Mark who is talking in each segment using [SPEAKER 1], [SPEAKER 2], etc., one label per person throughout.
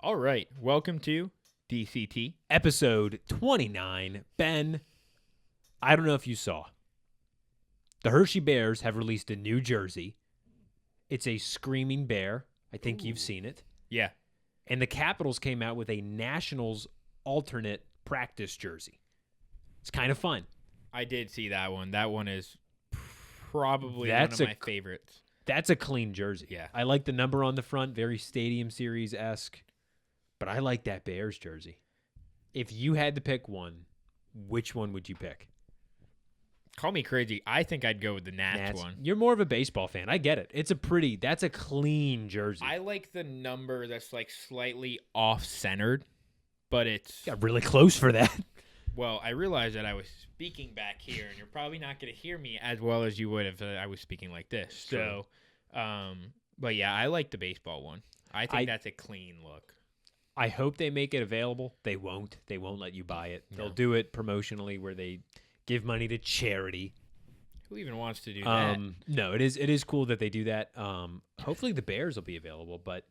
[SPEAKER 1] All right. Welcome to DCT.
[SPEAKER 2] Episode 29. Ben, I don't know if you saw. The Hershey Bears have released a new jersey. It's a screaming bear. I think you've seen it.
[SPEAKER 1] Yeah.
[SPEAKER 2] And the Capitals came out with a Nationals alternate practice jersey. It's kind of fun.
[SPEAKER 1] I did see that one. That one is probably one of my favorites.
[SPEAKER 2] That's a clean jersey.
[SPEAKER 1] Yeah.
[SPEAKER 2] I like the number on the front, very Stadium Series-esque. But I like that Bears jersey. If you had to pick one, which one would you pick?
[SPEAKER 1] Call me crazy. I think I'd go with the Nats one.
[SPEAKER 2] You're more of a baseball fan. I get it. That's a clean jersey.
[SPEAKER 1] I like the number that's like slightly off-centered, but it's...
[SPEAKER 2] Got really close for that.
[SPEAKER 1] Well, I realized that I was speaking back here, and you're probably not going to hear me as well as you would if I was speaking like this. So, but yeah, I like the baseball one. I think that's a clean look.
[SPEAKER 2] I hope they make it available. They won't. They won't let you buy it. They'll do it promotionally where they give money to charity.
[SPEAKER 1] Who even wants to do that?
[SPEAKER 2] No, it is cool that they do that. Hopefully the Bears will be available. But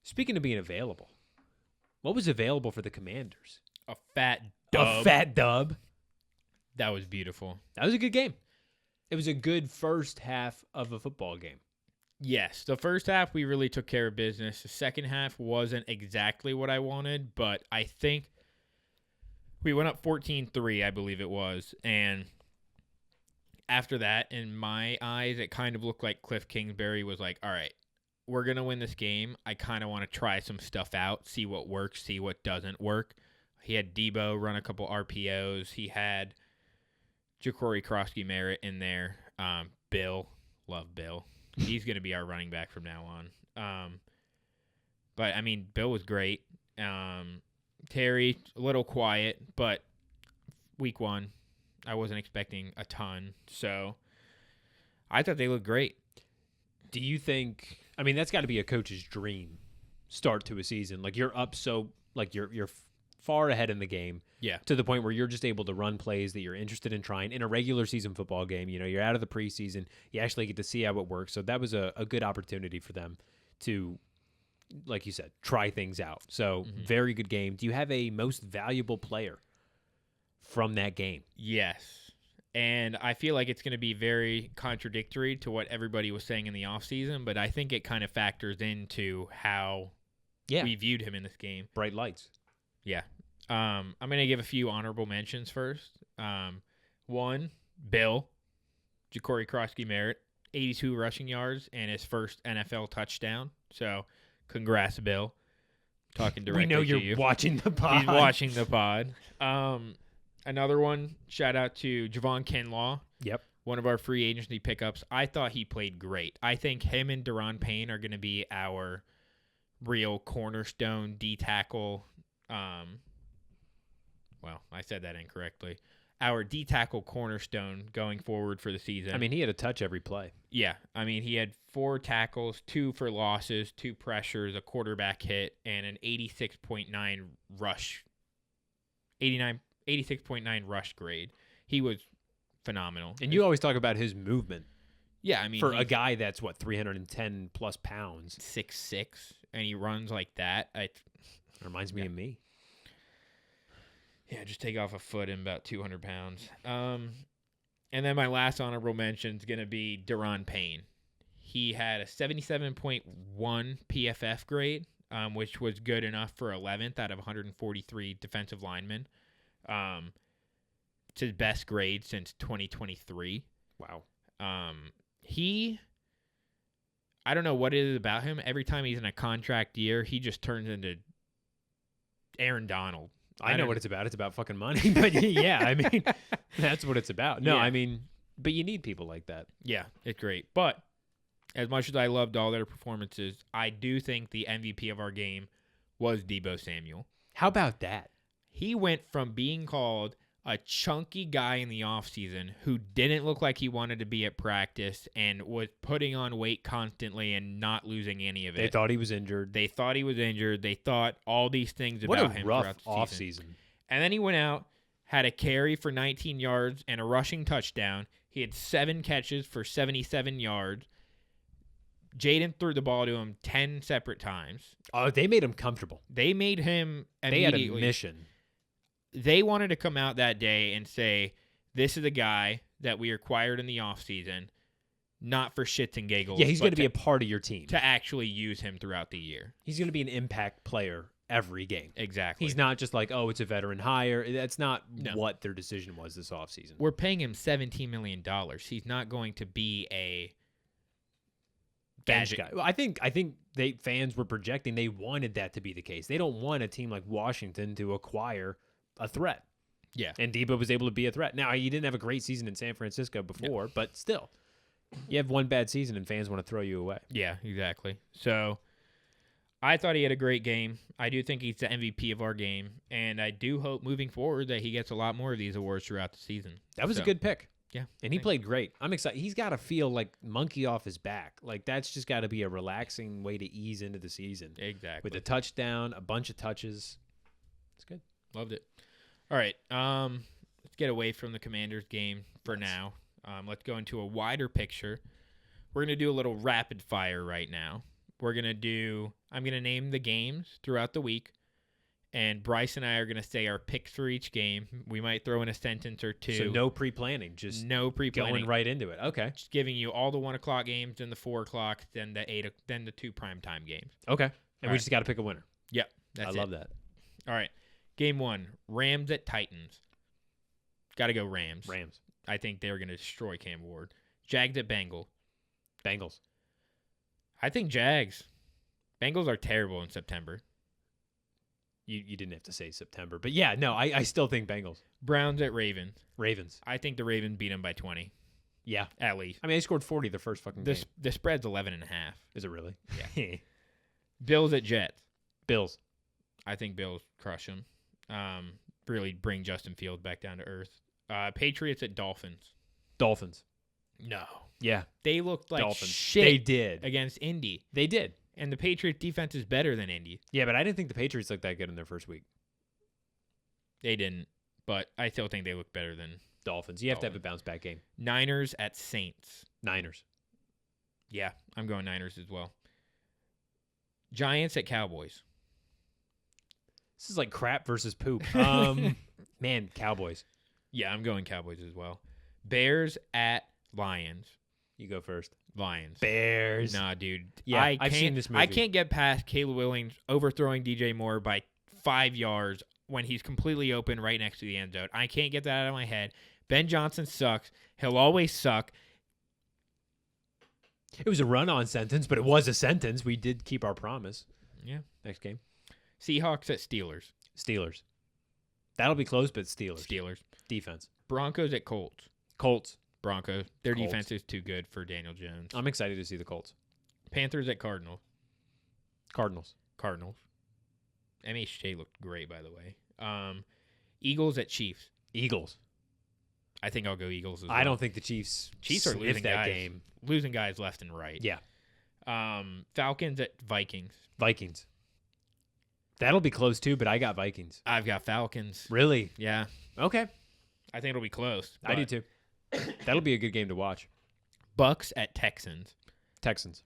[SPEAKER 2] speaking of being available, what was available for the Commanders?
[SPEAKER 1] A fat dub.
[SPEAKER 2] A fat dub.
[SPEAKER 1] That was beautiful.
[SPEAKER 2] That was a good game. It was a good first half of a football game.
[SPEAKER 1] Yes, the first half we really took care of business. The second half wasn't exactly what I wanted, but I think we went up 14-3, I believe it was. And after that, in my eyes, it kind of looked like Cliff Kingsbury was like, all right, we're going to win this game. I kind of want to try some stuff out, see what works, see what doesn't work. He had Deebo run a couple RPOs. He had Ja'Cory Krosky-Merritt in there. Bill, love Bill. He's going to be our running back from now on. But, I mean, Bill was great. Terry, a little quiet, but week one, I wasn't expecting a ton. So I thought they looked great.
[SPEAKER 2] Do you think, I mean, that's got to be a coach's dream start to a season. Like, you're up so, like, you're far ahead in the game.
[SPEAKER 1] Yeah.
[SPEAKER 2] To the point where you're just able to run plays that you're interested in trying in a regular season football game. You know, you're out of the preseason. You actually get to see how it works. So that was a good opportunity for them to, like you said, try things out. So very good game. Do you have a most valuable player from that game?
[SPEAKER 1] Yes. And I feel like it's going to be very contradictory to what everybody was saying in the offseason, but I think it kind of factors into how we viewed him in this game.
[SPEAKER 2] Bright lights.
[SPEAKER 1] Yeah. I'm going to give a few honorable mentions first. One, Bill, Ja'Cory Krosky-Merritt, 82 rushing yards and his first NFL touchdown. So, congrats, Bill. Talking directly to you.
[SPEAKER 2] We know you're watching the pod.
[SPEAKER 1] He's watching the pod. Another one, shout out to Javon Kinlaw.
[SPEAKER 2] Yep.
[SPEAKER 1] One of our free agency pickups. I thought he played great. I think him and Deron Payne are going to be our real cornerstone D-tackle. Well, I said that incorrectly. Our D-tackle cornerstone going forward for the season.
[SPEAKER 2] I mean, he had a touch every play.
[SPEAKER 1] Yeah. I mean, he had 4 tackles, 2 for losses, 2 pressures, a quarterback hit, and an 86.9 rush. 86.9 rush grade. He was phenomenal.
[SPEAKER 2] And you always talk about his movement.
[SPEAKER 1] Yeah, I mean,
[SPEAKER 2] for a guy that's 310 plus pounds,
[SPEAKER 1] 6'6", and he runs like that.
[SPEAKER 2] Reminds me of me.
[SPEAKER 1] Yeah, just take off a foot and about 200 pounds. And then my last honorable mention is going to be Deron Payne. He had a 77.1 PFF grade, which was good enough for 11th out of 143 defensive linemen. It's his best grade since 2023.
[SPEAKER 2] Wow.
[SPEAKER 1] I don't know what it is about him. Every time he's in a contract year, he just turns into Aaron Donald.
[SPEAKER 2] I know what it's about. It's about fucking money. But yeah, I mean, that's what it's about. No, yeah. I mean, but you need people like that.
[SPEAKER 1] Yeah, it's great. But as much as I loved all their performances, I do think the MVP of our game was Deebo Samuel.
[SPEAKER 2] How about that?
[SPEAKER 1] He went from being called a chunky guy in the offseason who didn't look like he wanted to be at practice and was putting on weight constantly and not losing any of it.
[SPEAKER 2] They thought he was injured.
[SPEAKER 1] They thought all these things about him throughout the
[SPEAKER 2] off-season.
[SPEAKER 1] And then he went out, had a carry for 19 yards and a rushing touchdown. He had 7 catches for 77 yards. Jaden threw the ball to him 10 separate times.
[SPEAKER 2] Oh, they made him comfortable.
[SPEAKER 1] They made him
[SPEAKER 2] They had
[SPEAKER 1] immediately.
[SPEAKER 2] a mission.
[SPEAKER 1] They wanted to come out that day and say, this is a guy that we acquired in the offseason, not for shits and giggles.
[SPEAKER 2] Yeah, he's
[SPEAKER 1] but
[SPEAKER 2] going to be a part of your team.
[SPEAKER 1] to actually use him throughout the year.
[SPEAKER 2] He's going to be an impact player every game.
[SPEAKER 1] Exactly.
[SPEAKER 2] He's not just like, oh, it's a veteran hire. That's not
[SPEAKER 1] No.
[SPEAKER 2] what their decision was this offseason.
[SPEAKER 1] We're paying him $17 million. He's not going to be a
[SPEAKER 2] Bench
[SPEAKER 1] gadget
[SPEAKER 2] guy. Well, I think fans were projecting they wanted that to be the case. They don't want a team like Washington to acquire a threat.
[SPEAKER 1] Yeah.
[SPEAKER 2] And Deebo was able to be a threat. Now, he didn't have a great season in San Francisco before, but still. You have one bad season and fans want to throw you away.
[SPEAKER 1] Yeah, exactly. So I thought he had a great game. I do think he's the MVP of our game, and I do hope moving forward that he gets a lot more of these awards throughout the season.
[SPEAKER 2] That was a
[SPEAKER 1] So,
[SPEAKER 2] good pick.
[SPEAKER 1] Yeah.
[SPEAKER 2] And he played great. I'm excited. He's got to feel like monkey off his back. Like, that's just got to be a relaxing way to ease into the season.
[SPEAKER 1] Exactly.
[SPEAKER 2] With a touchdown, a bunch of touches. It's good.
[SPEAKER 1] Loved it. All right. Let's get away from the Commanders game for now. Let's go into a wider picture. We're going to do a little rapid fire right now. I'm going to name the games throughout the week, and Bryce and I are going to say our picks for each game. We might throw in a sentence or two.
[SPEAKER 2] So no pre-planning, just
[SPEAKER 1] no pre-planning.
[SPEAKER 2] going right into it. Okay.
[SPEAKER 1] Just giving you all the 1 o'clock games, then the 4 o'clock, then then the 2 primetime games.
[SPEAKER 2] Okay. And
[SPEAKER 1] All
[SPEAKER 2] we
[SPEAKER 1] right.
[SPEAKER 2] just got to pick a winner.
[SPEAKER 1] Yep. That's
[SPEAKER 2] I love that.
[SPEAKER 1] All right. Game 1, Rams at Titans. Got to go Rams.
[SPEAKER 2] Rams.
[SPEAKER 1] I think they're going to destroy Cam Ward. Jags at Bengals.
[SPEAKER 2] Bengals.
[SPEAKER 1] I think Jags. Bengals are terrible in September.
[SPEAKER 2] You didn't have to say September. But yeah, no, I still think Bengals.
[SPEAKER 1] Browns at Ravens.
[SPEAKER 2] Ravens.
[SPEAKER 1] I think the Ravens beat them by 20,
[SPEAKER 2] Yeah.
[SPEAKER 1] at least.
[SPEAKER 2] I mean, they scored 40 the first fucking game.
[SPEAKER 1] The spread's 11.5.
[SPEAKER 2] Is it really?
[SPEAKER 1] Yeah. Bills at Jets.
[SPEAKER 2] Bills.
[SPEAKER 1] I think Bills crush them. Really bring Justin Fields back down to earth. Patriots at Dolphins.
[SPEAKER 2] Dolphins.
[SPEAKER 1] No.
[SPEAKER 2] Yeah.
[SPEAKER 1] They looked like
[SPEAKER 2] Dolphins.
[SPEAKER 1] shit
[SPEAKER 2] They did.
[SPEAKER 1] against Indy.
[SPEAKER 2] They did.
[SPEAKER 1] And the Patriots defense is better than Indy.
[SPEAKER 2] Yeah, but I didn't think the Patriots looked that good in their first week.
[SPEAKER 1] They didn't, but I still think they look better than
[SPEAKER 2] Dolphins. You have to have a bounce back game.
[SPEAKER 1] Niners at Saints.
[SPEAKER 2] Niners.
[SPEAKER 1] Yeah, I'm going Niners as well. Giants at Cowboys.
[SPEAKER 2] This is like crap versus poop. Man, Cowboys.
[SPEAKER 1] Yeah, I'm going Cowboys as well. Bears at Lions.
[SPEAKER 2] You go first.
[SPEAKER 1] Lions.
[SPEAKER 2] Bears.
[SPEAKER 1] Nah, dude.
[SPEAKER 2] Yeah, I've seen this movie.
[SPEAKER 1] I can't get past Caleb Williams overthrowing DJ Moore by 5 yards when he's completely open right next to the end zone. I can't get that out of my head. Ben Johnson sucks. He'll always suck.
[SPEAKER 2] It was a run-on sentence, but it was a sentence. We did keep our promise.
[SPEAKER 1] Yeah.
[SPEAKER 2] Next game.
[SPEAKER 1] Seahawks at Steelers.
[SPEAKER 2] Steelers. That'll be close, but Steelers.
[SPEAKER 1] Steelers.
[SPEAKER 2] Defense.
[SPEAKER 1] Broncos at Colts.
[SPEAKER 2] Colts.
[SPEAKER 1] Broncos. Their
[SPEAKER 2] Colts.
[SPEAKER 1] defense is too good for Daniel Jones.
[SPEAKER 2] I'm excited to see the Colts.
[SPEAKER 1] Panthers at Cardinals.
[SPEAKER 2] Cardinals.
[SPEAKER 1] Cardinals. MHJ looked great, by the way. Eagles at Chiefs.
[SPEAKER 2] Eagles.
[SPEAKER 1] I think I'll go Eagles as well.
[SPEAKER 2] I don't think the Chiefs
[SPEAKER 1] Chiefs are
[SPEAKER 2] sniff
[SPEAKER 1] losing
[SPEAKER 2] that
[SPEAKER 1] guys.
[SPEAKER 2] game.
[SPEAKER 1] Losing guys left and right.
[SPEAKER 2] Yeah.
[SPEAKER 1] Falcons at Vikings.
[SPEAKER 2] Vikings. That'll be close too, but I got Vikings.
[SPEAKER 1] I've got Falcons.
[SPEAKER 2] Really?
[SPEAKER 1] Yeah.
[SPEAKER 2] Okay.
[SPEAKER 1] I think it'll be close.
[SPEAKER 2] I do too. That'll be a good game to watch.
[SPEAKER 1] Bucks at Texans.
[SPEAKER 2] Texans.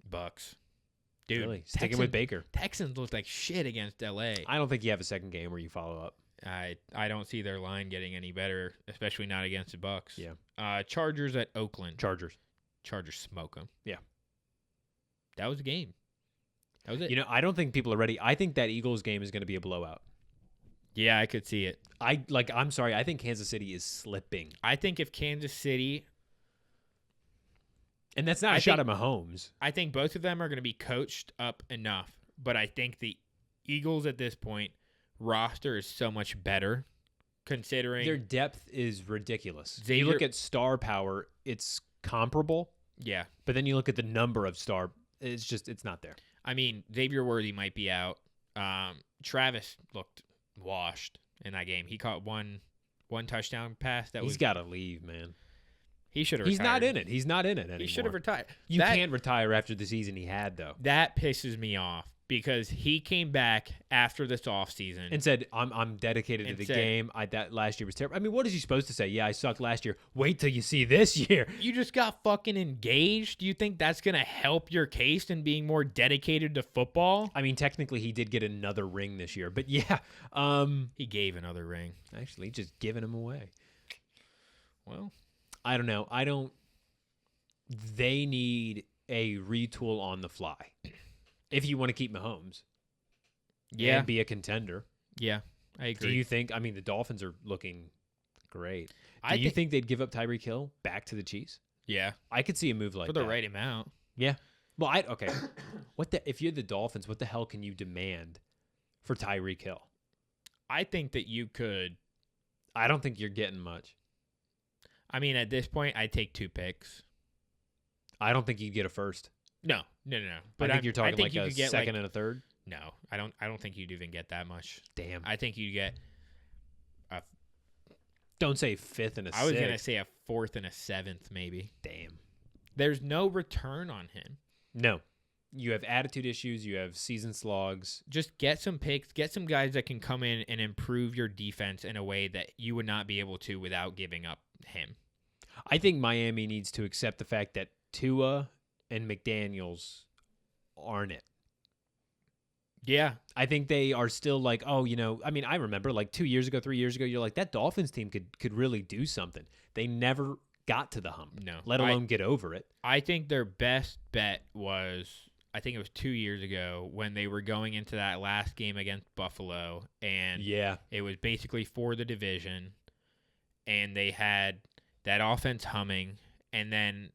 [SPEAKER 1] Bucks. Dude,
[SPEAKER 2] Really? Sticking with Baker.
[SPEAKER 1] Texans looked like shit against LA.
[SPEAKER 2] I don't think you have a second game where you follow up.
[SPEAKER 1] I don't see their line getting any better, especially not against the Bucks.
[SPEAKER 2] Yeah.
[SPEAKER 1] Chargers at Oakland.
[SPEAKER 2] Chargers.
[SPEAKER 1] Chargers smoke them.
[SPEAKER 2] Yeah.
[SPEAKER 1] That was the game. That was it.
[SPEAKER 2] You know, I don't think people are ready. I think that Eagles game is going to be a blowout.
[SPEAKER 1] Yeah, I could see it.
[SPEAKER 2] I'm sorry. I think Kansas City is slipping.
[SPEAKER 1] I think if Kansas City,
[SPEAKER 2] And that's not a shot at Mahomes.
[SPEAKER 1] I think both of them are going to be coached up enough. But I think the Eagles at this point, roster is so much better considering
[SPEAKER 2] Their depth is ridiculous.
[SPEAKER 1] Xavier-
[SPEAKER 2] You look at star power, it's comparable.
[SPEAKER 1] Yeah.
[SPEAKER 2] But then you look at the number of star, it's not there.
[SPEAKER 1] I mean, Xavier Worthy might be out. Travis looked washed in that game. He caught one touchdown pass.
[SPEAKER 2] He's got to leave, man.
[SPEAKER 1] He should have
[SPEAKER 2] He's
[SPEAKER 1] retired.
[SPEAKER 2] not in it anymore.
[SPEAKER 1] He should have retired.
[SPEAKER 2] You can't retire after the season he had, though.
[SPEAKER 1] That pisses me off because he came back after this offseason
[SPEAKER 2] And said, I'm dedicated to
[SPEAKER 1] And
[SPEAKER 2] the
[SPEAKER 1] said-
[SPEAKER 2] game. That last year was terrible. I mean, what is he supposed to say? Yeah, I sucked last year. Wait till you see this year.
[SPEAKER 1] You just got fucking engaged. Do you think that's going to help your case in being more dedicated to football?
[SPEAKER 2] I mean, technically, he did get another ring this year. But yeah,
[SPEAKER 1] He gave another ring.
[SPEAKER 2] actually, just giving him away.
[SPEAKER 1] Well,
[SPEAKER 2] I don't know. They need a retool on the fly if you want to keep Mahomes.
[SPEAKER 1] yeah.
[SPEAKER 2] And be a contender.
[SPEAKER 1] Yeah, I agree.
[SPEAKER 2] Do you think? I mean, the Dolphins are looking great.
[SPEAKER 1] I
[SPEAKER 2] Do you think they'd give up Tyreek Hill back to the Chiefs?
[SPEAKER 1] Yeah,
[SPEAKER 2] I could see a move like
[SPEAKER 1] for
[SPEAKER 2] that.
[SPEAKER 1] the right amount.
[SPEAKER 2] Yeah. Well, okay. If you're the Dolphins, what the hell can you demand for Tyreek Hill?
[SPEAKER 1] I think that you could.
[SPEAKER 2] I don't think you're getting much.
[SPEAKER 1] I mean, at this point, I'd take 2 picks.
[SPEAKER 2] I don't think you'd get a first.
[SPEAKER 1] No.
[SPEAKER 2] But I think you're talking
[SPEAKER 1] think
[SPEAKER 2] like
[SPEAKER 1] you
[SPEAKER 2] a
[SPEAKER 1] could get
[SPEAKER 2] second and a third.
[SPEAKER 1] No, I don't think you'd even get that much.
[SPEAKER 2] Damn.
[SPEAKER 1] I think you get.
[SPEAKER 2] Don't say fifth and a
[SPEAKER 1] I was
[SPEAKER 2] sixth.
[SPEAKER 1] gonna say a 4th and a 7th, maybe.
[SPEAKER 2] Damn.
[SPEAKER 1] There's no return on him.
[SPEAKER 2] No. You have attitude issues. You have season slogs.
[SPEAKER 1] Just get some picks. Get some guys that can come in and improve your defense in a way that you would not be able to without giving up him.
[SPEAKER 2] I think Miami needs to accept the fact that Tua and McDaniels aren't it.
[SPEAKER 1] Yeah.
[SPEAKER 2] I think they are still like, oh, I mean, I remember like 2 years ago, 3 years ago, you're like, that Dolphins team could really do something. They never got to the hump,
[SPEAKER 1] No.
[SPEAKER 2] let alone get over it.
[SPEAKER 1] I think their best bet was, I think it was 2 years ago when they were going into that last game against Buffalo, and
[SPEAKER 2] Yeah.
[SPEAKER 1] it was basically for the division, and they had that offense humming, and then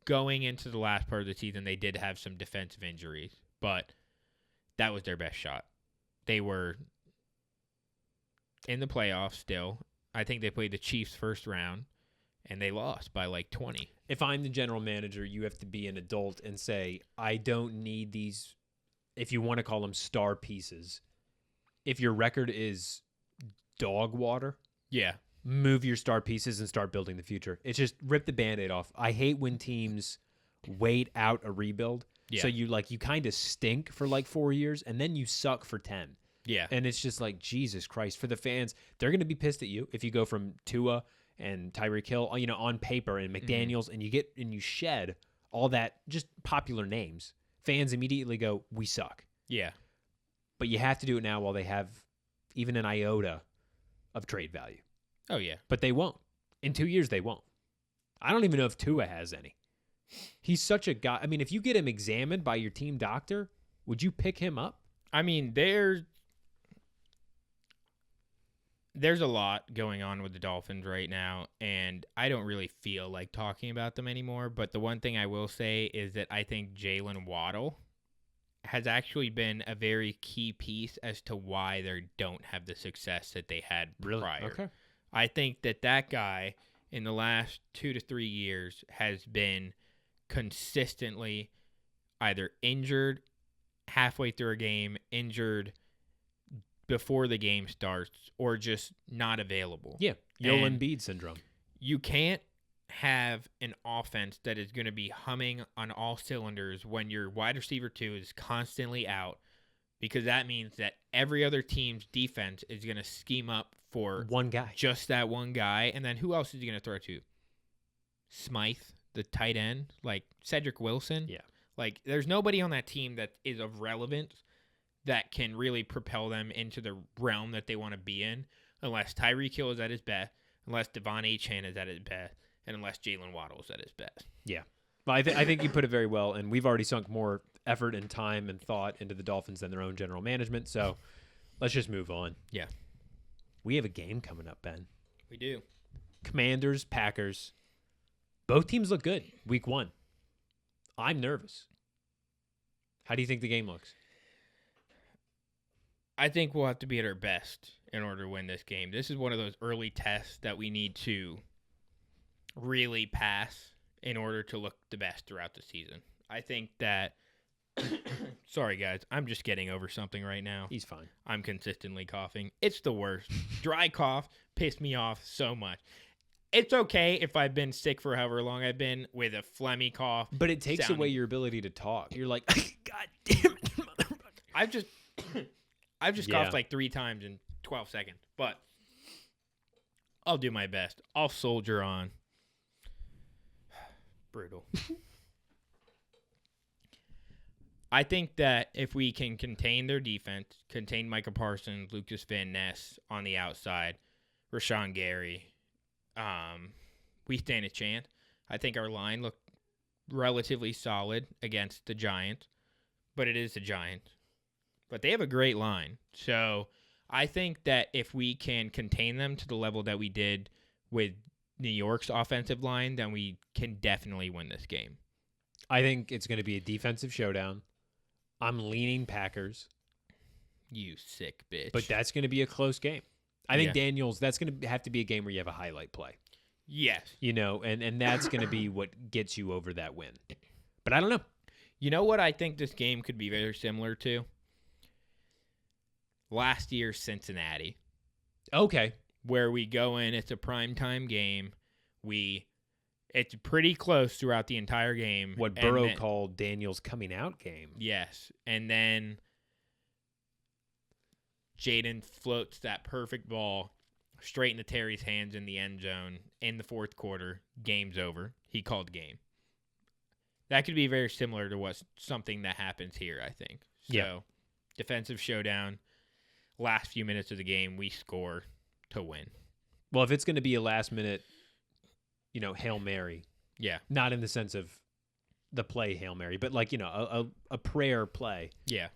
[SPEAKER 1] going into the last part of the season, they did have some defensive injuries, but that was their best shot. They were in the playoffs still. I think they played the Chiefs first round, and they lost by like 20.
[SPEAKER 2] If I'm the general manager, you have to be an adult and say, I don't need these, if you want to call them star pieces. If your record is dog water,
[SPEAKER 1] Yeah.
[SPEAKER 2] move your star pieces and start building the future. It's just rip the Band-Aid off. I hate when teams wait out a rebuild.
[SPEAKER 1] Yeah.
[SPEAKER 2] So you kind of stink for like 4 years and then you suck for 10.
[SPEAKER 1] Yeah.
[SPEAKER 2] And it's just like, Jesus Christ, for the fans, they're going to be pissed at you if you go from Tua and Tyreek Hill, on paper, and McDaniels, and you shed all that just popular names. Fans immediately go, we suck.
[SPEAKER 1] Yeah.
[SPEAKER 2] But you have to do it now while they have even an iota of trade value.
[SPEAKER 1] Oh, yeah.
[SPEAKER 2] But they won't. In 2 years, they won't. I don't even know if Tua has any. He's such a guy. I mean, if you get him examined by your team doctor, would you pick him up?
[SPEAKER 1] I mean, there's a lot going on with the Dolphins right now, and I don't really feel like talking about them anymore. But the one thing I will say is that I think Jalen Waddle has actually been a very key piece as to why they don't have the success that they had prior.
[SPEAKER 2] Okay.
[SPEAKER 1] I think that guy in the last 2 to 3 years has been consistently either injured halfway through a game, injured before the game starts, or just not available.
[SPEAKER 2] Yeah. Yoel
[SPEAKER 1] And
[SPEAKER 2] Embiid syndrome.
[SPEAKER 1] You can't have an offense that is going to be humming on all cylinders when your wide receiver 2 is constantly out, because that means that every other team's defense is going to scheme up for
[SPEAKER 2] One guy.
[SPEAKER 1] just that one guy. And then who else is he going to throw to? Smythe, the tight end, like Cedric Wilson.
[SPEAKER 2] Yeah.
[SPEAKER 1] Like, there's nobody on that team that is of relevance that can really propel them into the realm that they want to be in, unless Tyreek Hill is at his best, unless Devon Achane is at his best, and unless Jalen Waddle is at his best.
[SPEAKER 2] Yeah. Well, I think you put it very well, and we've already sunk more effort and time and thought into the Dolphins than their own general management, so let's just move on.
[SPEAKER 1] Yeah.
[SPEAKER 2] We have a game coming up, Ben.
[SPEAKER 1] We do.
[SPEAKER 2] Commanders, Packers. Both teams look good week 1. I'm nervous. How do you think the game looks?
[SPEAKER 1] I think we'll have to be at our best in order to win this game. This is one of those early tests that we need to really pass in order to look the best throughout the season. I think that sorry guys, I'm just getting over something right now.
[SPEAKER 2] He's fine.
[SPEAKER 1] I'm consistently coughing. It's the worst. Dry cough pissed me off so much. It's okay if I've been sick for however long I've been with a phlegmy cough.
[SPEAKER 2] But it takes
[SPEAKER 1] sounding-
[SPEAKER 2] away your ability to talk. You're like, God damn it, mother.
[SPEAKER 1] I've just
[SPEAKER 2] Yeah.
[SPEAKER 1] coughed like 3 times in 12 seconds, but I'll do my best. I'll soldier on. Brutal. I think that if we can contain their defense, contain Micah Parsons, Lucas Van Ness on the outside, Rashawn Gary, we stand a chance. I think our line looked relatively solid against the Giants, but it is the Giants. But they have a great line. So I think that if we can contain them to the level that we did with New York's offensive line, then we can definitely win this game.
[SPEAKER 2] I think it's going to be a defensive showdown. I'm leaning Packers.
[SPEAKER 1] You sick bitch.
[SPEAKER 2] But that's going to be a close game. I think Daniels, that's going to have to be a game where you have a highlight play.
[SPEAKER 1] Yes.
[SPEAKER 2] You know, and that's going to be what gets you over that win. But I don't know.
[SPEAKER 1] You know what I think this game could be very similar to? Last year's Cincinnati.
[SPEAKER 2] Okay.
[SPEAKER 1] Where we go in, it's a primetime game. It's pretty close throughout the entire game.
[SPEAKER 2] What Burrow called Daniel's coming out game.
[SPEAKER 1] Yes. And then Jaden floats that perfect ball straight into Terry's hands in the end zone in the fourth quarter. Game's over. He called game. That could be very similar to something that happens here, I think. So, defensive showdown. Last few minutes of the game, we score to win.
[SPEAKER 2] Well, if it's going to be a last minute, Hail Mary.
[SPEAKER 1] Yeah.
[SPEAKER 2] Not in the sense of the play Hail Mary, but like, a prayer play.
[SPEAKER 1] Yeah.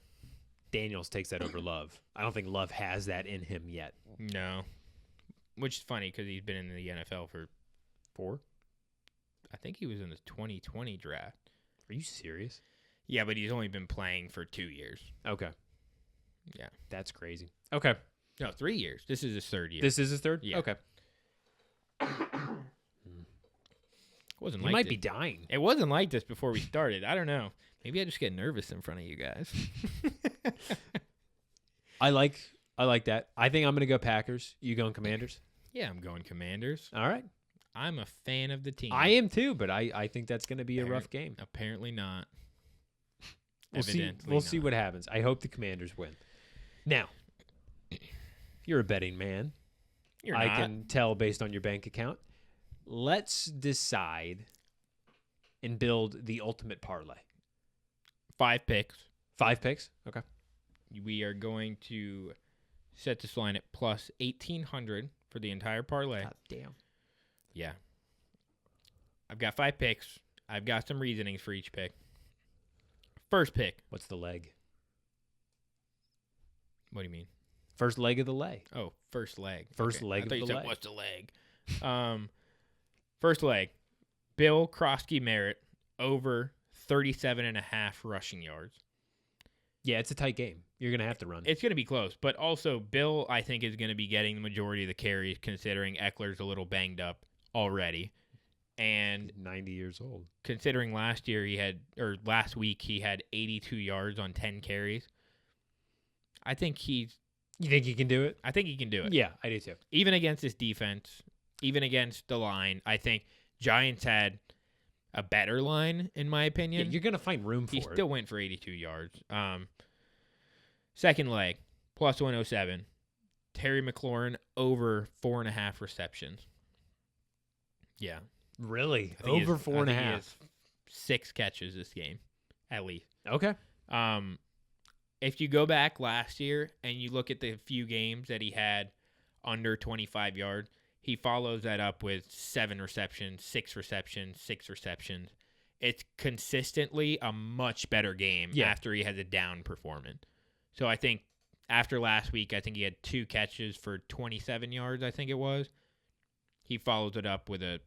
[SPEAKER 2] Daniels takes that over Love. I don't think Love has that in him yet.
[SPEAKER 1] No. Which is funny because he's been in the NFL for 4. I think he was in the 2020 draft.
[SPEAKER 2] Are you serious?
[SPEAKER 1] Yeah, but he's only been playing for 2 years.
[SPEAKER 2] Okay.
[SPEAKER 1] Yeah.
[SPEAKER 2] That's crazy. Okay.
[SPEAKER 1] No, 3 years. This is his 3rd year.
[SPEAKER 2] This is his 3rd?
[SPEAKER 1] Yeah.
[SPEAKER 2] Okay.
[SPEAKER 1] Wasn't
[SPEAKER 2] he might be dying.
[SPEAKER 1] It wasn't like this before we started. I don't know. Maybe I just get nervous in front of you guys.
[SPEAKER 2] I like that. I think I'm going to go Packers. You going Commanders?
[SPEAKER 1] Yeah, I'm going Commanders.
[SPEAKER 2] All right.
[SPEAKER 1] I'm a fan of the team.
[SPEAKER 2] I am too, but I think that's going to be a rough game.
[SPEAKER 1] Apparently not.
[SPEAKER 2] We'll see what happens. I hope the Commanders win. Now, you're a betting man. I can tell based on your bank account. Let's decide and build the ultimate parlay.
[SPEAKER 1] 5 picks.
[SPEAKER 2] 5 picks? Okay.
[SPEAKER 1] We are going to set this line at plus 1,800 for the entire parlay.
[SPEAKER 2] God damn.
[SPEAKER 1] Yeah. I've got 5 picks. I've got some reasonings for each pick. First pick.
[SPEAKER 2] What's the leg?
[SPEAKER 1] What do you mean?
[SPEAKER 2] First leg of the lay.
[SPEAKER 1] Oh, first leg.
[SPEAKER 2] First leg
[SPEAKER 1] I thought
[SPEAKER 2] of
[SPEAKER 1] you
[SPEAKER 2] the
[SPEAKER 1] said,
[SPEAKER 2] lay.
[SPEAKER 1] what's the leg? First leg. Bill Krosky-Merritt over 37.5 rushing yards.
[SPEAKER 2] Yeah, it's a tight game. You're going to have to run.
[SPEAKER 1] It's going to be close, but also Bill, I think, is going to be getting the majority of the carries considering Eckler's a little banged up already. And
[SPEAKER 2] 90 years old.
[SPEAKER 1] Considering last week he had 82 yards on 10 carries. I think
[SPEAKER 2] You think he can do it?
[SPEAKER 1] I think he can do it.
[SPEAKER 2] Yeah, I do too.
[SPEAKER 1] Even against this defense, even against the line, I think Giants had a better line, in my opinion.
[SPEAKER 2] Yeah, you're going to find room for it.
[SPEAKER 1] He still went for 82 yards. Second leg, plus 107. Terry McLaurin over 4.5 receptions. Yeah.
[SPEAKER 2] Really? Over 4.5.
[SPEAKER 1] He has 6 catches this game, at least.
[SPEAKER 2] Okay.
[SPEAKER 1] If you go back last year and you look at the few games that he had under 25 yards, he follows that up with 7 receptions, 6 receptions, 6 receptions. It's consistently a much better game after he has a down performance. So I think after last week, I think he had 2 catches for 27 yards, I think it was. He follows it up with a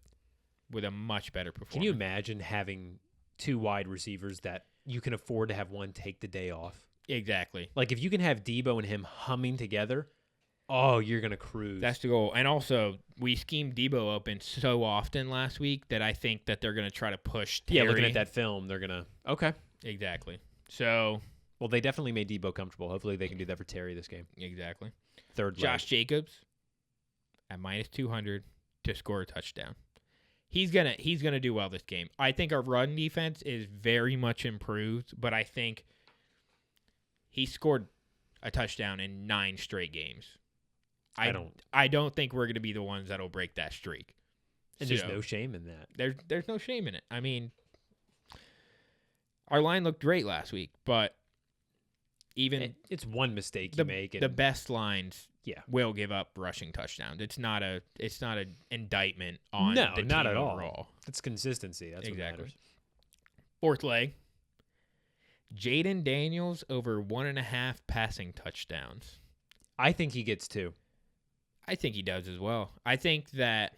[SPEAKER 1] much better performance.
[SPEAKER 2] Can you imagine having 2 wide receivers that you can afford to have one take the day off?
[SPEAKER 1] Exactly.
[SPEAKER 2] Like if you can have Deebo and him humming together, oh, you're going to cruise.
[SPEAKER 1] That's the goal. And also, we schemed Deebo open so often last week that I think that they're going to try to push Terry.
[SPEAKER 2] Yeah, looking at that film, they're going to... Okay.
[SPEAKER 1] Exactly. So...
[SPEAKER 2] Well, they definitely made Deebo comfortable. Hopefully they can do that for Terry this game.
[SPEAKER 1] Exactly.
[SPEAKER 2] Third leg.
[SPEAKER 1] Josh Jacobs at minus 200 to score a touchdown. He's gonna do well this game. I think our run defense is very much improved, but I think he scored a touchdown in 9 straight games.
[SPEAKER 2] I
[SPEAKER 1] don't think we're going to be the ones that'll break that streak.
[SPEAKER 2] And there's no shame in that.
[SPEAKER 1] There's no shame in it. I mean, our line looked great last week, but
[SPEAKER 2] it's one mistake you make.
[SPEAKER 1] The best lines will give up rushing touchdowns. It's not an indictment on the team
[SPEAKER 2] not at
[SPEAKER 1] overall.
[SPEAKER 2] all. It's consistency. That's exactly what matters.
[SPEAKER 1] Fourth leg. Jaden Daniels over 1.5 passing touchdowns.
[SPEAKER 2] I think he gets 2.
[SPEAKER 1] I think he does as well. I think that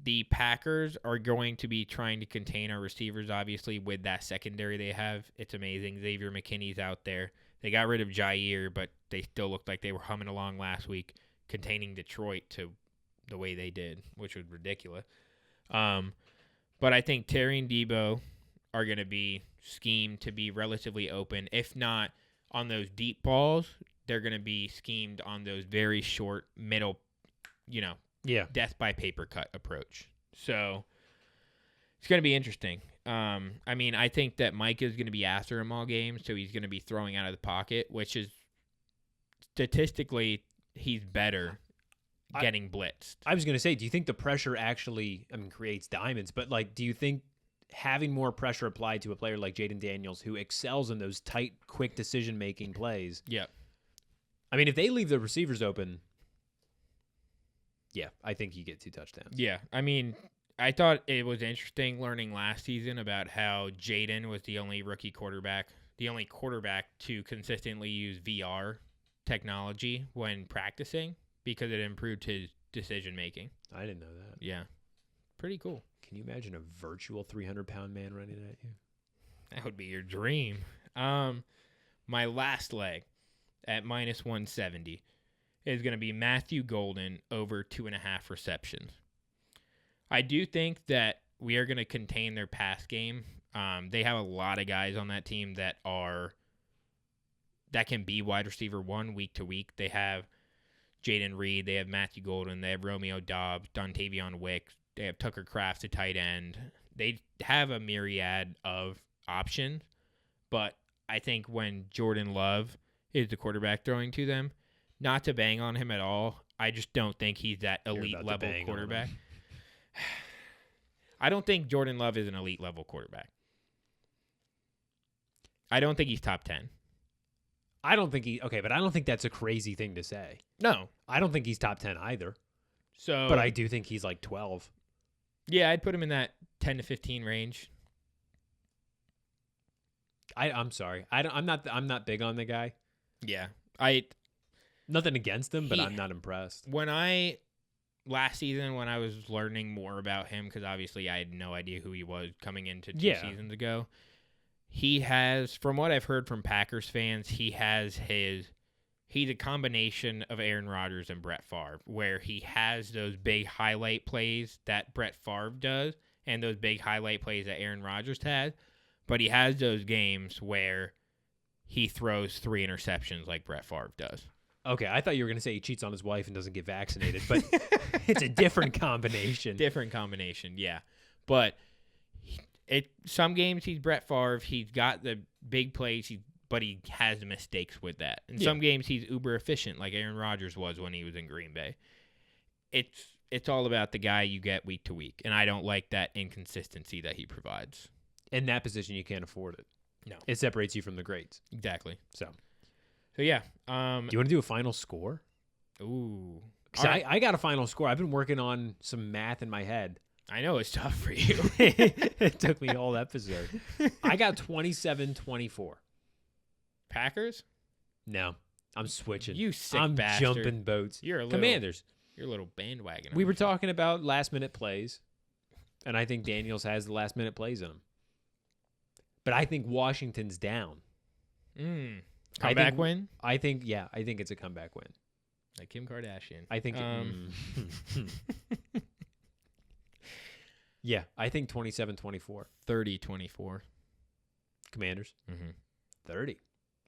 [SPEAKER 1] the Packers are going to be trying to contain our receivers, obviously, with that secondary they have. It's amazing. Xavier McKinney's out there. They got rid of Jair, but they still looked like they were humming along last week, containing Detroit to the way they did, which was ridiculous. But I think Terry and Deebo are going to be schemed to be relatively open. If not on those deep balls, they're going to be schemed on those very short middle, death by paper cut approach. So it's going to be interesting. I think that Mike is going to be after him all game, so he's going to be throwing out of the pocket, which is statistically he's better getting blitzed.
[SPEAKER 2] I was going to say, do you think the pressure actually creates diamonds? But do you think having more pressure applied to a player like Jaden Daniels, who excels in those tight, quick decision-making plays?
[SPEAKER 1] Yeah.
[SPEAKER 2] If they leave the receivers open, I think you get 2 touchdowns.
[SPEAKER 1] Yeah. I thought it was interesting learning last season about how Jaden was the only quarterback to consistently use VR technology when practicing because it improved his decision-making.
[SPEAKER 2] I didn't know that.
[SPEAKER 1] Yeah. Pretty cool.
[SPEAKER 2] Can you imagine a virtual 300-pound man running at you?
[SPEAKER 1] That would be your dream. My last leg at minus 170 is going to be Matthew Golden over 2.5 receptions. I do think that we are going to contain their pass game. They have a lot of guys on that team that can be wide receiver 1 week to week. They have Jaden Reed, they have Matthew Golden, they have Romeo Doubs, Dontavion Wicks, they have Tucker Kraft, a tight end. They have a myriad of options, but I think when Jordan Love is the quarterback throwing to them, not to bang on him at all, I just don't think he's that elite level quarterback. I don't think Jordan Love is an elite level quarterback. I don't think he's top 10.
[SPEAKER 2] But I don't think that's a crazy thing to say.
[SPEAKER 1] No.
[SPEAKER 2] I don't think he's top 10 either.
[SPEAKER 1] So,
[SPEAKER 2] but I do think he's 12.
[SPEAKER 1] Yeah, I'd put him in that 10 to 15 range.
[SPEAKER 2] I'm sorry. I'm not big on the guy.
[SPEAKER 1] Yeah.
[SPEAKER 2] Nothing against him, but I'm not impressed.
[SPEAKER 1] Last season when I was learning more about him, because obviously I had no idea who he was coming into 2 seasons ago, he has, from what I've heard from Packers fans, he's a combination of Aaron Rodgers and Brett Favre, where he has those big highlight plays that Brett Favre does and those big highlight plays that Aaron Rodgers has, but he has those games where he throws 3 interceptions like Brett Favre does.
[SPEAKER 2] Okay, I thought you were going to say he cheats on his wife and doesn't get vaccinated, but it's a different combination.
[SPEAKER 1] Different combination, yeah. But some games he's Brett Favre. He's got the big plays, but he has mistakes with that. In some games he's uber efficient like Aaron Rodgers was when he was in Green Bay. It's all about the guy you get week to week, and I don't like that inconsistency that he provides.
[SPEAKER 2] In that position, you can't afford it.
[SPEAKER 1] No.
[SPEAKER 2] It separates you from the greats.
[SPEAKER 1] Exactly.
[SPEAKER 2] So
[SPEAKER 1] yeah.
[SPEAKER 2] Do you want to do a final score?
[SPEAKER 1] Ooh.
[SPEAKER 2] Right. I got a final score. I've been working on some math in my head.
[SPEAKER 1] I know it's tough for you.
[SPEAKER 2] It took me all episode. I got 27-24.
[SPEAKER 1] Packers?
[SPEAKER 2] No. I'm switching.
[SPEAKER 1] You sick
[SPEAKER 2] I'm
[SPEAKER 1] bastard.
[SPEAKER 2] jumping boats.
[SPEAKER 1] You're a little,
[SPEAKER 2] Commanders.
[SPEAKER 1] You're a little bandwagon.
[SPEAKER 2] We were talking about last-minute plays, and I think Daniels has the last-minute plays in him. But I think Washington's down.
[SPEAKER 1] Comeback win?
[SPEAKER 2] I think it's a comeback win.
[SPEAKER 1] Like Kim Kardashian.
[SPEAKER 2] I think yeah, I think 27-24.
[SPEAKER 1] 30-24.
[SPEAKER 2] Commanders. 30.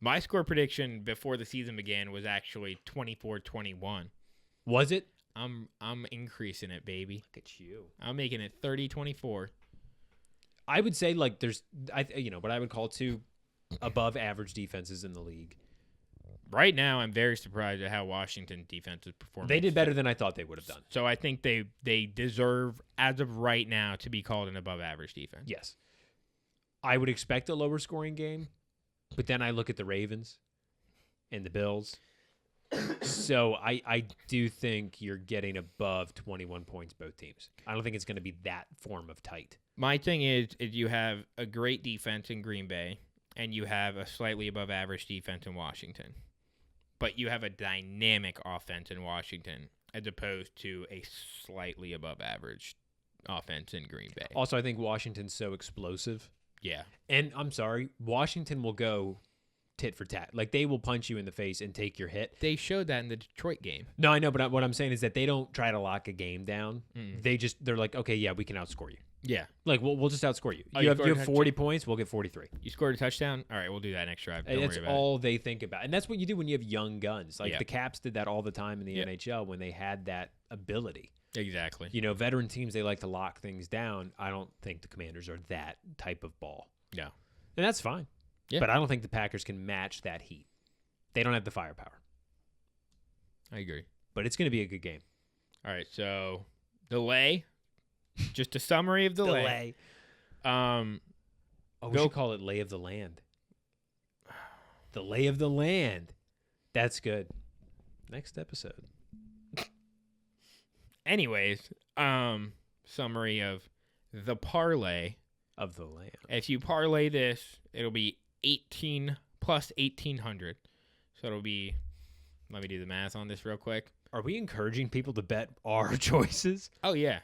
[SPEAKER 1] My score prediction before the season began was actually 24-21.
[SPEAKER 2] Was it?
[SPEAKER 1] I'm increasing it, baby.
[SPEAKER 2] Look at you.
[SPEAKER 1] I'm making it 30-24.
[SPEAKER 2] I would say there's what I would call 2 above average defenses in the league.
[SPEAKER 1] Right now, I'm very surprised at how Washington defense is performing.
[SPEAKER 2] They did better than I thought they would have done.
[SPEAKER 1] So I think they deserve, as of right now, to be called an above-average defense.
[SPEAKER 2] Yes. I would expect a lower scoring game, but then I look at the Ravens and the Bills. So I do think you're getting above 21 points both teams. I don't think it's going to be that form of tight.
[SPEAKER 1] My thing is you have a great defense in Green Bay, and you have a slightly above-average defense in Washington. But you have a dynamic offense in Washington as opposed to a slightly above-average offense in Green Bay.
[SPEAKER 2] Also, I think Washington's so explosive.
[SPEAKER 1] Yeah.
[SPEAKER 2] And I'm sorry, Washington will go tit for tat. Like, they will punch you in the face and take your hit.
[SPEAKER 1] They showed that in the Detroit game.
[SPEAKER 2] No, I know, but what I'm saying is that they don't try to lock a game down.
[SPEAKER 1] Mm-mm.
[SPEAKER 2] They're like, okay, yeah, we can outscore you.
[SPEAKER 1] Yeah.
[SPEAKER 2] Like, we'll just outscore you.
[SPEAKER 1] Oh,
[SPEAKER 2] you
[SPEAKER 1] you
[SPEAKER 2] have
[SPEAKER 1] scored
[SPEAKER 2] 40 points, we'll get 43.
[SPEAKER 1] You scored a touchdown? All right, we'll do that next drive. Don't
[SPEAKER 2] That's
[SPEAKER 1] worry about
[SPEAKER 2] all they think about. And that's what you do when you have young guns. Like,
[SPEAKER 1] Yeah.
[SPEAKER 2] the Caps did that all the time in the
[SPEAKER 1] Yeah.
[SPEAKER 2] NHL when they had that ability.
[SPEAKER 1] it. Exactly.
[SPEAKER 2] You know, veteran teams, they like to lock things down. I don't think the Commanders are that type of ball.
[SPEAKER 1] No.
[SPEAKER 2] And that's fine.
[SPEAKER 1] Yeah.
[SPEAKER 2] But I don't think the Packers can match that heat. They don't have the firepower.
[SPEAKER 1] I agree.
[SPEAKER 2] But it's going to be a good game.
[SPEAKER 1] All right, so delay. Just a summary of delay.
[SPEAKER 2] Oh, we should call it Lay of the Land. The Lay of the Land. That's good. Next episode.
[SPEAKER 1] Anyways, summary of the parlay.
[SPEAKER 2] Of the land.
[SPEAKER 1] If you parlay this, it'll be 18 plus 1,800. So it'll be, let me do the math on this real quick.
[SPEAKER 2] Are we encouraging people to bet our choices?
[SPEAKER 1] Oh, yeah.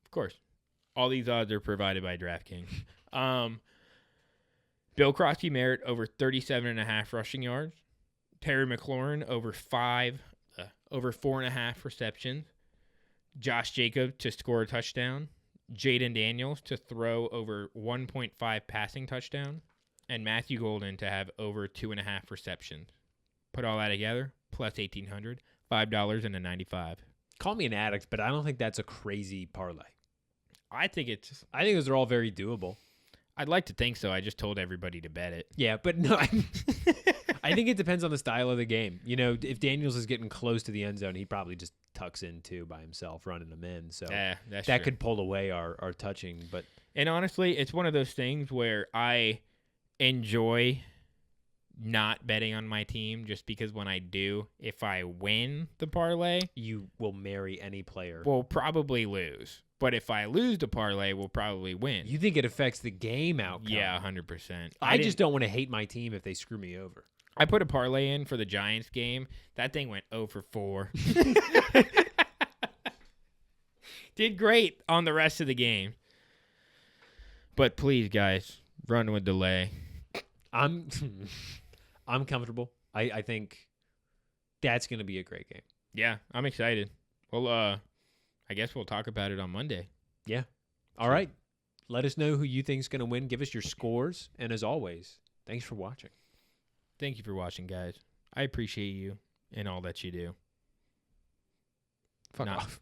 [SPEAKER 1] Of course. All these odds are provided by DraftKings. Bill Crosby Merritt over 37.5 rushing yards. Terry McLaurin over 4.5 receptions. Josh Jacobs to score a touchdown. Jaden Daniels to throw over 1.5 passing touchdown. And Matthew Golden to have over 2.5 receptions. Put all that together, plus 1,800, $5.95.
[SPEAKER 2] Call me an addict, but I don't think that's a crazy parlay.
[SPEAKER 1] I think
[SPEAKER 2] those are all very doable.
[SPEAKER 1] I'd like to think so. I just told everybody to bet it.
[SPEAKER 2] Yeah, but no, I think it depends on the style of the game. You know, if Daniels is getting close to the end zone, he probably just tucks in two by himself, running them in. So
[SPEAKER 1] that's
[SPEAKER 2] that
[SPEAKER 1] true.
[SPEAKER 2] could pull away our touching. But
[SPEAKER 1] And honestly, it's one of those things where I enjoy not betting on my team just because when I do, if I win the parlay,
[SPEAKER 2] you will marry any player.
[SPEAKER 1] we'll probably lose. But if I lose the parlay, we'll probably win.
[SPEAKER 2] You think it affects the game outcome?
[SPEAKER 1] Yeah, 100%.
[SPEAKER 2] I just don't want to hate my team if they screw me over.
[SPEAKER 1] I put a parlay in for the Giants game. That thing went 0 for 4. Did great on the rest of the game. But please, guys, run with delay.
[SPEAKER 2] I'm comfortable. I think that's going to be a great game.
[SPEAKER 1] Yeah, I'm excited. Well, I guess we'll talk about it on Monday.
[SPEAKER 2] Yeah. All right. Let us know who you think is going to win. Give us your scores. And as always, thanks for watching.
[SPEAKER 1] Thank you for watching, guys. I appreciate you and all that you do.
[SPEAKER 2] Fuck
[SPEAKER 1] Not-
[SPEAKER 2] off.